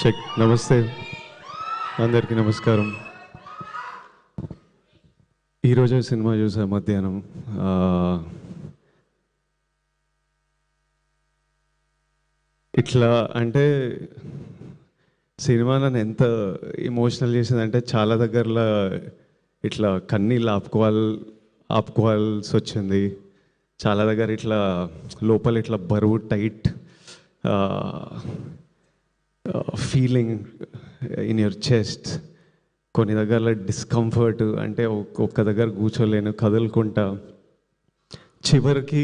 Check. నమస్తే అందరికీ నమస్కారం. ఈరోజు సినిమా చూసా మధ్యాహ్నం. ఇట్లా అంటే సినిమా నన్ను ఎంత ఎమోషనల్ చేసిందంటే చాలా దగ్గరలో ఇట్లా కన్నీళ్ళు ఆపుకోవాల్సి వచ్చింది. చాలా దగ్గర ఇట్లా లోపల ఇట్లా బరువు tight feeling in your chest. కొన్ని దగ్గర డిస్కంఫర్ట్, అంటే ఒక్క దగ్గర కూర్చోలేను, కదులుకుంటా. చివరికి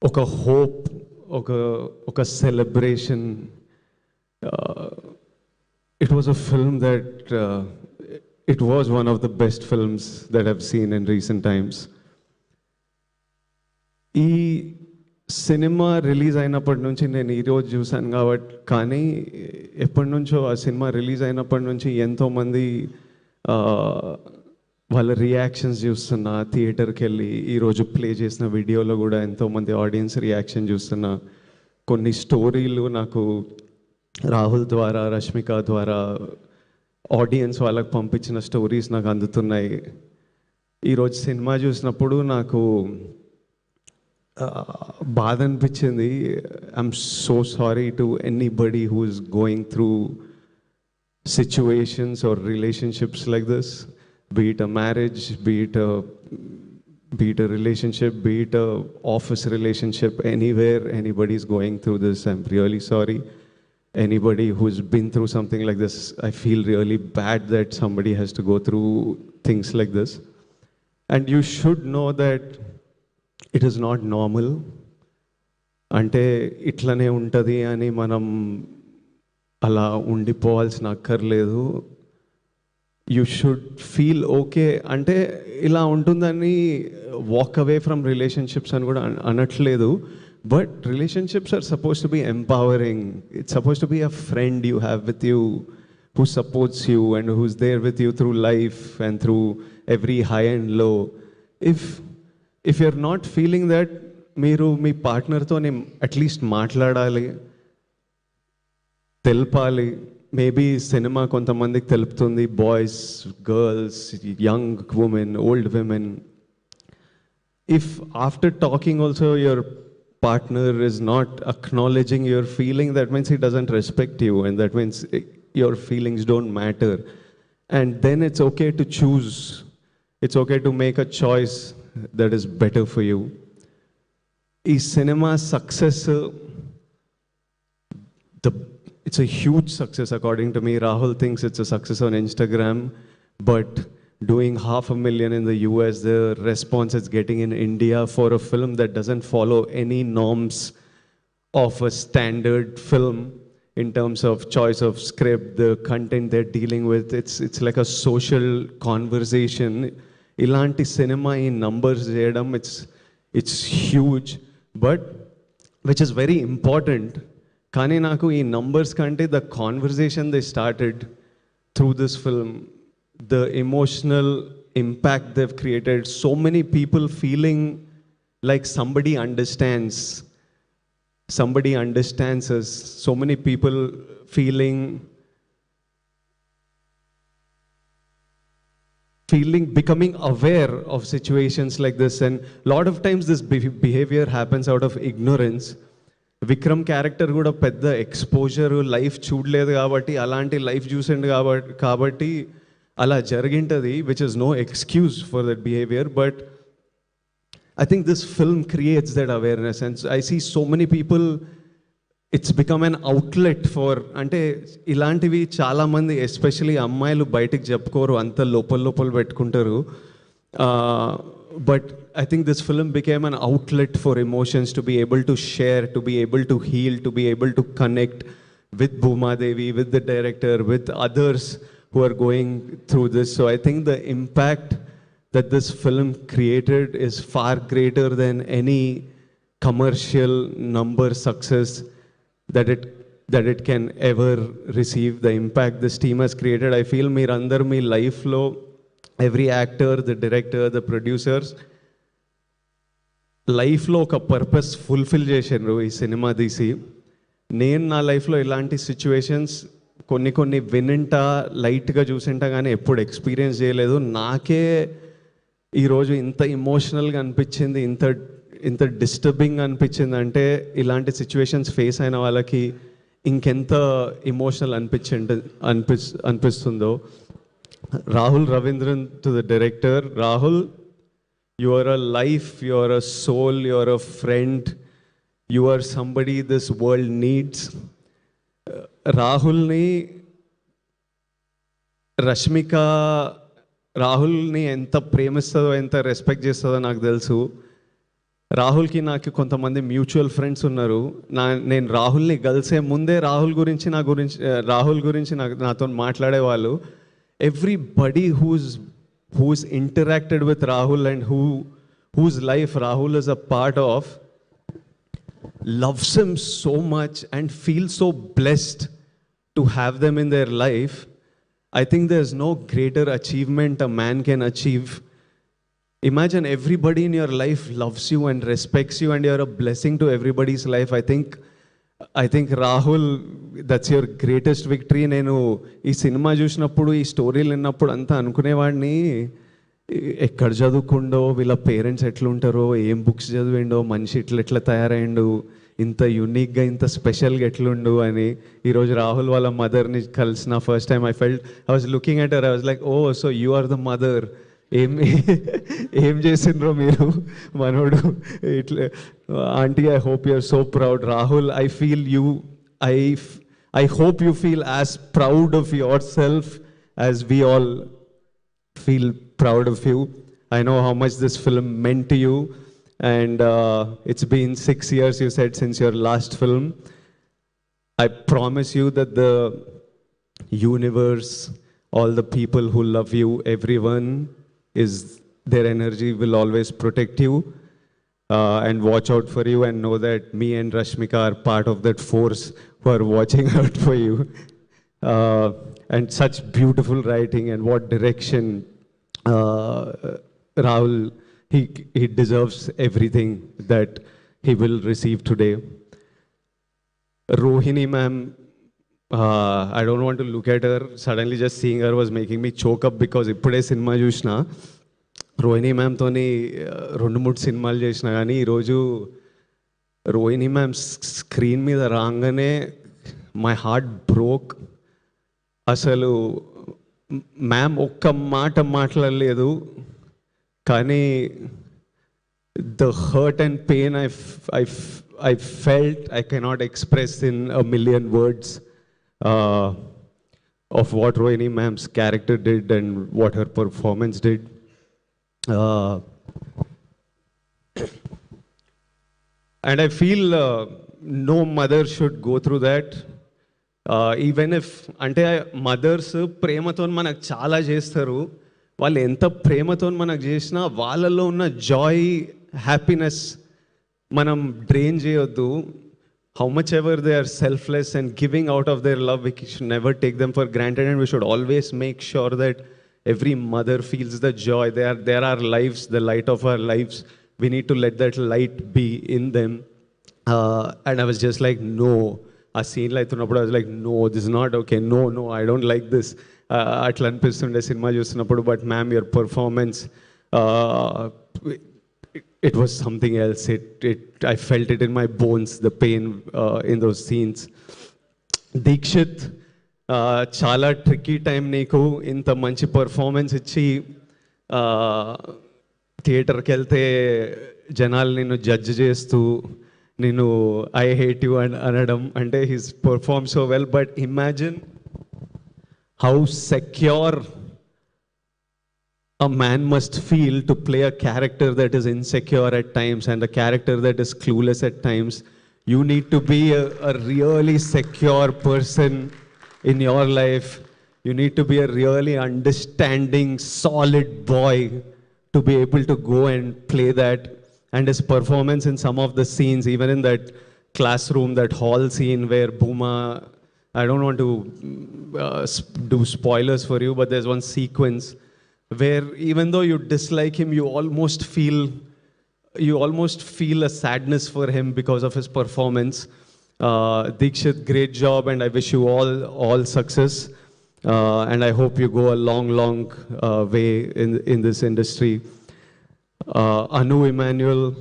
ఒక హోప్, ఒక celebration. It was a film that it was one of the best films that I've seen in recent times. ఈ సినిమా రిలీజ్ అయినప్పటి నుంచి నేను ఈరోజు చూశాను కాబట్టి, కానీ ఎప్పటి నుంచో ఆ సినిమా రిలీజ్ అయినప్పటి నుంచి ఎంతోమంది వాళ్ళ రియాక్షన్స్ చూస్తున్నా. థియేటర్కి వెళ్ళి ఈరోజు ప్లే చేసిన వీడియోలో కూడా ఎంతోమంది ఆడియన్స్ రియాక్షన్ చూస్తున్నా. కొన్ని స్టోరీలు నాకు రాహుల్ ద్వారా, రష్మిక ద్వారా ఆడియన్స్ వాళ్ళకి పంపించిన స్టోరీస్ నాకు అందుతున్నాయి. ఈరోజు సినిమా చూసినప్పుడు నాకు బాధ అనిపించింది. I'm so sorry to anybody who is going through situations or relationships like this, be it a marriage, be it a relationship, be it a office relationship, anywhere anybody is going through this, I'm really sorry. Anybody who's been through something like this, I feel really bad that somebody has to go through things like this. And you should know that it is not normal. అంటే ఇట్లనే ఉంటుంది అని మనం అలా ఉండిపోవాల్సిన అక్కర్లేదు. You should feel okay. అంటే ఇలా ఉంటుందని వాక్ అవే ఫ్రమ్ రిలేషన్షిప్స్ అని కూడా అనట్లేదు. But relationships are suppose to be empowering. It's suppose to be a friend you have with you, who supports you and who's there with you through life and through every high and low. If you're not feeling that, మీరు మీ పార్ట్నర్తోని at least మాట్లాడాలి, తెలపాలి. Maybe cinema కొంతమందికి తెలుపుతుంది, boys, girls, young women, old women. If after talking also your partner is not acknowledging your feeling, that means he doesn't respect you, and that means your feelings don't matter. And then it's okay to choose. It's okay to make a choice that is better for you. Is cinema success? It's a huge success according to me. Rahul thinks it's a success on Instagram, but doing 500,000 in the US, the response it's getting in India for a film that doesn't follow any norms of a standard film in terms of choice of script, the content they're dealing with. It's like a social conversation. Ilanti cinema in numbers cheyadam, it's huge, but which is very important. Kani naku ee numbers kante the conversation they started through this film, the emotional impact they've created, so many people feeling like somebody understands us, so many people feeling becoming aware of situations like this. And a lot of times this behavior happens out of ignorance. Vikram character కూడా పెద్ద exposure life చూడలేదు కాబట్టి, అలాంటి life చూసిండు కాబట్టి అలా జరిగింటది, which is no excuse for that behavior. But I think this film creates that awareness, and I see so many people, it's become an outlet for, అంటే ఇలాంటివి చాలామంది ఎస్పెషలీ అమ్మాయిలు బయటికి చెప్పుకోరు, అంత లోపల పెట్టుకుంటారు. But I think this film became an outlet for emotions, to be able to share, to be able to heal, to be able to connect with Bhuma Devi, with the director, with others who are going through this. So I think the impact that this film created is far greater than any commercial number success that it can ever receive. The impact this team has created, I feel meerandar mee life lo, every actor, the director, the producers, లైఫ్లో ఒక purpose fulfil చేసిండ్రు ఈ cinema తీసి. నేను నా లైఫ్లో ఇలాంటి situations కొన్ని వినింటా, లైట్గా చూసింటా, కానీ ఎప్పుడు ఎక్స్పీరియన్స్ చేయలేదు. నాకే ఈరోజు ఇంత ఇమోషనల్గా అనిపించింది, ఇంత ఇంత డిస్టర్బింగ్ అనిపించింది అంటే ఇలాంటి సిచ్యువేషన్స్ ఫేస్ అయిన వాళ్ళకి ఇంకెంత ఇమోషనల్ అనిపిస్తుందో. Rahul Ravindran to the director. Rahul, you are a life, you are a soul, you are a friend, you are somebody this world needs. రాహుల్ని రష్మిక రాహుల్ని ఎంత ప్రేమిస్తుందో, ఎంత రెస్పెక్ట్ చేస్తుందో నాకు తెలుసు. రాహుల్కి నాకు కొంతమంది మ్యూచువల్ ఫ్రెండ్స్ ఉన్నారు. నేను రాహుల్ని కలిసే ముందే రాహుల్ గురించి నాతో మాట్లాడేవాళ్ళు. Everybody who's interacted with Rahul and whose life Rahul is a part of loves him so much and feels so blessed to have them in their life. I think there's no greater achievement a man can achieve. Imagine everybody in your life loves you and respects you and you're a blessing to everybody's life. I think Rahul, that's your greatest victory. నేను ఈ cinema చూసినప్పుడు, ఈ స్టోరీలు విన్నప్పుడు అంతా అనుకునేవాడిని, ఎక్కడ చదువుకుండో, వీళ్ళ పేరెంట్స్ ఎట్లుంటారో, ఏం బుక్స్ చదివిండో, మనిషి ఎట్లా తయారైండు, ఇంత యూనిక్గా ఇంత స్పెషల్గా ఎట్లుండు అని. ఈరోజు రాహుల్ వాళ్ళ మదర్ని కలిసిన first time I was looking at her. I was like, oh so you are the mother. ఏం చేసిండ్రో మీరు మనోడు ఇట్లా. Aunty, I hope you are so proud. Rahul, I feel you, I hope you feel as proud of yourself as we all feel proud of you. I know how much this film meant to you, and it's been 6 years, you said, since your last film. I promise you that the universe, all the people who love you, everyone, their energy will always protect you and watch out for you, and know that me and Rashmika are part of that force who are watching out for you. And such beautiful writing, and what direction. Rahul, he deserves everything that he will receive today. Rohini ma'am, I don't want to look at her. Suddenly just seeing her was making me choke up, because ఇప్పుడే cinema చూసిన. రోహిణి మ్యామ్తోని 2-3 సినిమాలు చేసిన, కానీ ఈరోజు Rohini ma'am screen మీద రాగానే my heart broke. అసలు ma'am ఒక్క మాట మాట్లాడలేదు, కానీ the hurt and pain I felt I cannot express in a million words of what Rohini ma'am's character did and what her performance did. And I feel no mother should go through that. Even if, అంటే mothers ప్రేమతో మనకు చాలా చేస్తారు. వాళ్ళు ఎంత ప్రేమతో మనకు చేసినా వాళ్ళలో ఉన్న జాయ్, హ్యాపీనెస్ మనం డ్రైన్ చేయొద్దు. How much ever they are selfless and giving out of their love, we should never take them for granted, and we should always make sure that every mother feels the joy. They are our lives, the light of our lives. We need to let that light be in them. And I was just like, no. A scene like I was like, no, this is not okay. No, I don't like this. Atla anpistunde cinema chustunappudu, but ma'am, your performance, it was something else. I felt it in my bones, the pain in those scenes. Deekshit, చాలా tricky time నీకు. ఇంత మంచి performance ఇచ్చి థియేటర్కి వెళ్తే జనాలు నిన్ను judge చేస్తూ నేను ఐ హేట్ యూ అనడం, అంటే he's perform so well. But imagine how secure a man must feel to play a character that is insecure at times and a character that is clueless at times. You need to be a really secure person in your life. You need to be a really understanding, solid boy to be able to go and play that. And his performance in some of the scenes, even in that classroom, that hall scene where Bhuma, I don't want to do spoilers for you, but there's one sequence where even though you dislike him, you almost feel a sadness for him because of his performance. Dikshit, great job, and I wish you all success. And I hope you go a long way in this industry. Anu Emmanuel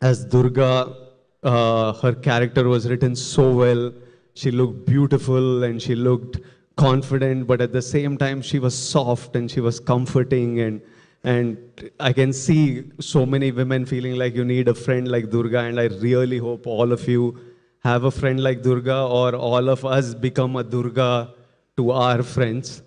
as Durga, her character was written so well. She looked beautiful and she looked confident, but at the same time, she was soft and she was comforting. And I can see so many women feeling like you need a friend like Durga, and I really hope all of you have a friend like Durga, or all of us become a Durga to our friends.